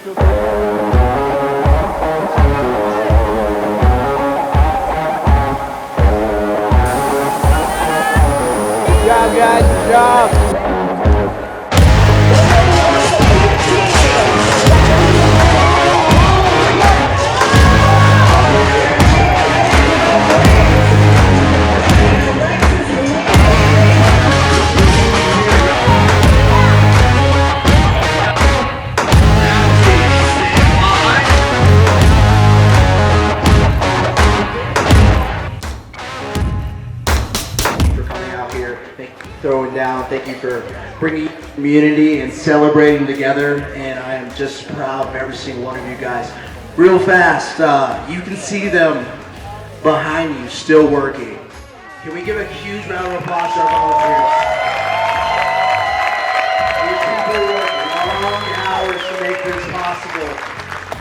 Good job, guys. Good job. Throwing down. Thank you for bringing community and celebrating together, and I am just proud of every single one of you guys. Real fast, you can see them behind you still working. Can we give a huge round of applause to our volunteers? These people work long hours to make this possible,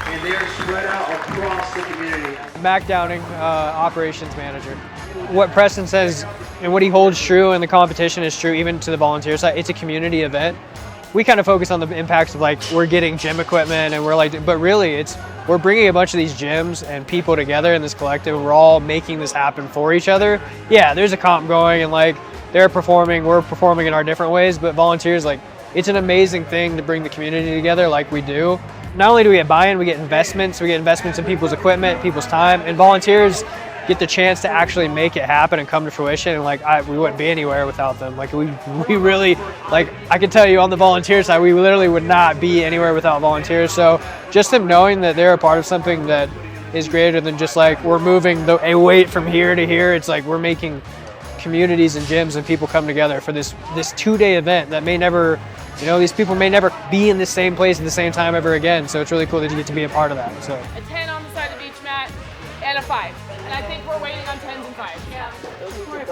and they are spread out across the community. Mac Downing, operations manager. What Preston says and what he holds true in the competition is true even to the volunteer side. It's a community event. We kind of focus on the impacts of like we're getting gym equipment and we're like, but really we're bringing a bunch of these gyms and people together in this collective and we're all making this happen for each other. Yeah, there's a comp going and like they're performing, we're performing in our different ways, but volunteers, like it's an amazing thing to bring the community together like we do. Not only do we get buy-in, we get investments. We get investments in people's equipment, people's time, and volunteers get the chance to actually make it happen and come to fruition. And like we wouldn't be anywhere without them. Like we really, like I can tell you on the volunteer side, we literally would not be anywhere without volunteers. So just them knowing that they're a part of something that is greater than just like we're moving a weight from here to here. It's like we're making communities and gyms and people come together for this 2-day event that may never, you know, these people may never be in the same place at the same time ever again. So it's really cool that you get to be a part of that. So a 10 on the side of each mat and a 5. And I think we're waiting on 10s and 5s. Yeah. Where do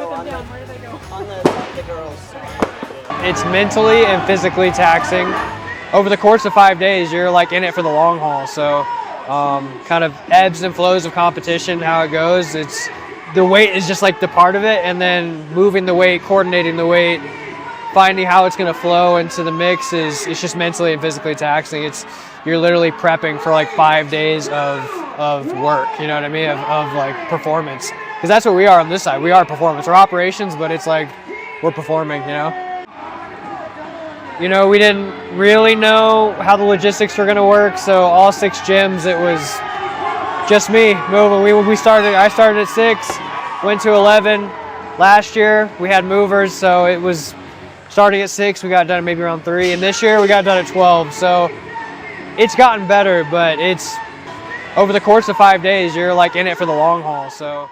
they go? On the girls. It's mentally and physically taxing. Over the course of 5 days, you're like in it for the long haul. So kind of ebbs and flows of competition, how it goes. It's the weight is just like the part of it, and then moving the weight, coordinating the weight, finding how it's going to flow into the mix it's just mentally and physically taxing. You're literally prepping for like 5 days of work, you know what I mean, of like performance. Because that's what we are on this side. We are performance. We're operations, but it's like we're performing, you know? You know, we didn't really know how the logistics were going to work, so all 6 gyms, it was just me moving. I started at 6, went to 11. Last year, we had movers, so it was starting at 6, we got done maybe around 3, and this year we got done at 12. So it's gotten better, but it's over the course of 5 days, you're like in it for the long haul. So.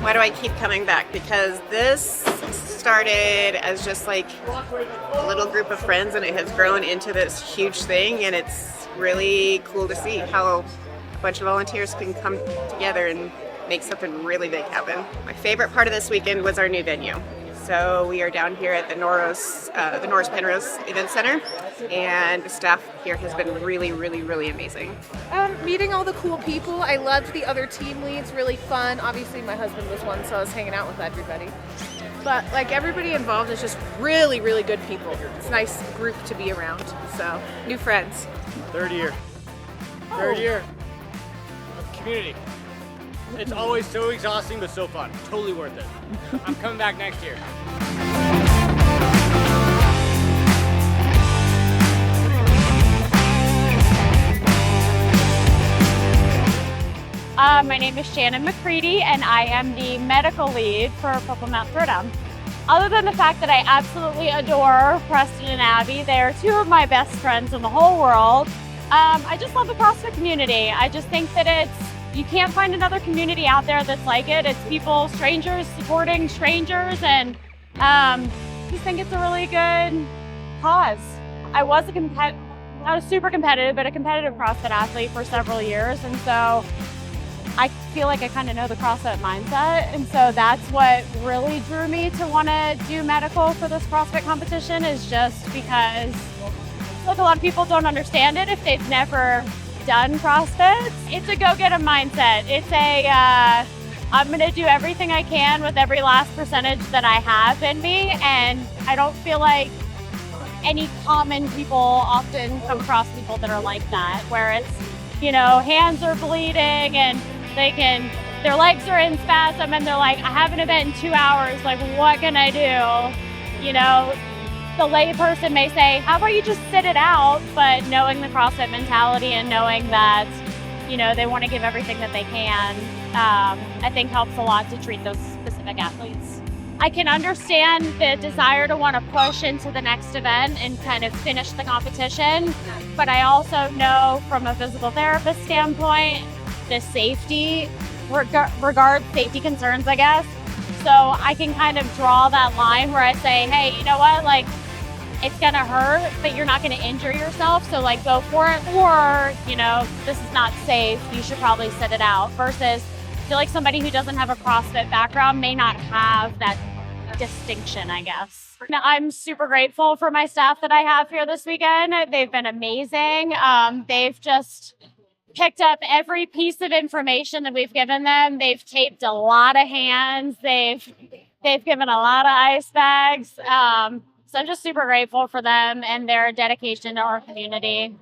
Why do I keep coming back? Because this started as just like a little group of friends and it has grown into this huge thing, and it's really cool to see how a bunch of volunteers can come together and make something really big happen. My favorite part of this weekend was our new venue. So we are down here at the Norris Penrose Event Center, and the staff here has been really, really, really amazing. Meeting all the cool people. I loved the other team leads, really fun. Obviously my husband was one, so I was hanging out with everybody. But like everybody involved is just really, really good people. It's a nice group to be around, so new friends. Third year. Community. It's always so exhausting, but so fun. Totally worth it. I'm coming back next year. My name is Shannon McCready, and I am the medical lead for Purple Mountain Throwdown. Other than the fact that I absolutely adore Preston and Abby, they're 2 of my best friends in the whole world. I just love the CrossFit community. I just think that you can't find another community out there that's like it. It's people, strangers supporting strangers, and I just think it's a really good cause. I was not a super competitive, but a competitive CrossFit athlete for several years, and so I feel like I kind of know the CrossFit mindset, and so that's what really drew me to want to do medical for this CrossFit competition, is just because I feel like a lot of people don't understand it if they've never done CrossFit. It's a go-get-em mindset. It's a I'm going to do everything I can with every last percentage that I have in me. And I don't feel like any common people often come across people that are like that, where it's, hands are bleeding and their legs are in spasm and they're like, I have an event in 2 hours. Like, what can I do? The lay person may say, how about you just sit it out? But knowing the CrossFit mentality and knowing that, they want to give everything that they can, I think helps a lot to treat those specific athletes. I can understand the desire to want to push into the next event and kind of finish the competition. But I also know from a physical therapist standpoint, the safety, regard safety concerns, I guess. So I can kind of draw that line where I say, hey, you know what, like, it's gonna hurt, but you're not gonna injure yourself, so like go for it. Or, this is not safe, you should probably sit it out. Versus, I feel like somebody who doesn't have a CrossFit background may not have that distinction, I guess. I'm super grateful for my staff that I have here this weekend. They've been amazing. They've just picked up every piece of information that we've given them. They've taped a lot of hands. They've given a lot of ice bags. So I'm just super grateful for them and their dedication to our community.